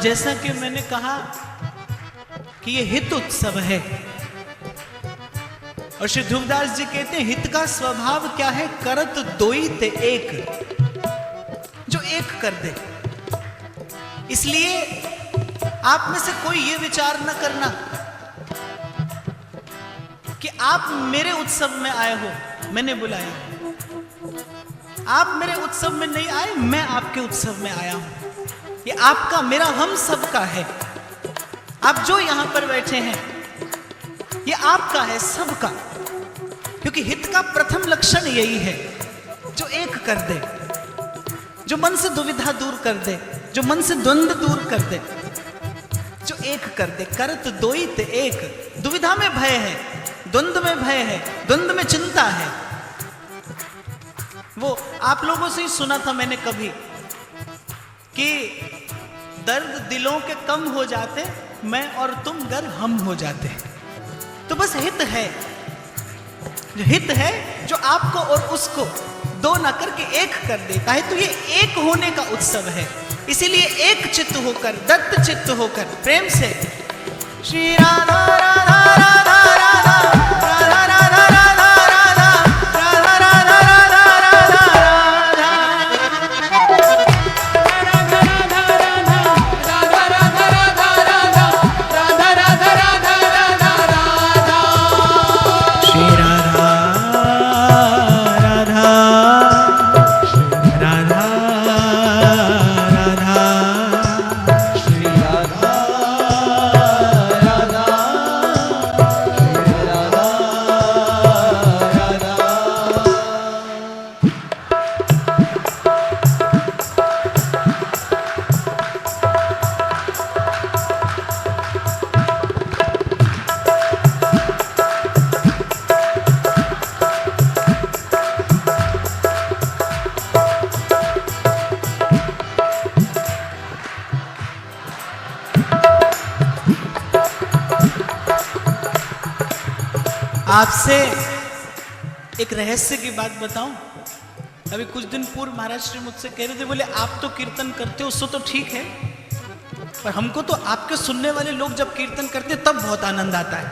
जैसा कि मैंने कहा कि ये हित उत्सव है, और श्री ध्रुवदास जी कहते हैं हित का स्वभाव क्या है, करत दोई ते एक, जो एक कर दे। इसलिए आप में से कोई ये विचार न करना कि आप मेरे उत्सव में आए हो, मैंने बुलाया। आप मेरे उत्सव में नहीं आए, मैं आपके उत्सव में आया हूं। ये आपका मेरा हम सबका है। आप जो यहां पर बैठे हैं ये आपका है, सबका। क्योंकि हित का प्रथम लक्षण यही है, जो एक कर दे, जो मन से दुविधा दूर कर दे, जो मन से द्वंद्व दूर कर दे, जो एक कर दे। करत दोई ते एक। दुविधा में भय है, द्वंद्व में भय है, द्वंद्व में चिंता है। वो आप लोगों से ही सुना था मैंने कभी कि दर्द दिलों के कम हो जाते, मैं और तुम गर हम हो जाते। तो बस हित है, जो हित है, जो आपको और उसको दो ना करके एक कर देता है। तो ये एक होने का उत्सव है। इसीलिए एक चित्त होकर, दत्त चित्त होकर प्रेम से श्री राधा राधा राधा राधा राधा राधा राधा राधा राधा राधा आपसे एक रहस्य की बात बताऊं। अभी कुछ दिन पूर्व महाराज श्री मुझसे कह रहे थे, बोले आप तो कीर्तन करते हो, उससे तो ठीक है, पर हमको तो आपके सुनने वाले लोग जब कीर्तन करते तब बहुत आनंद आता है।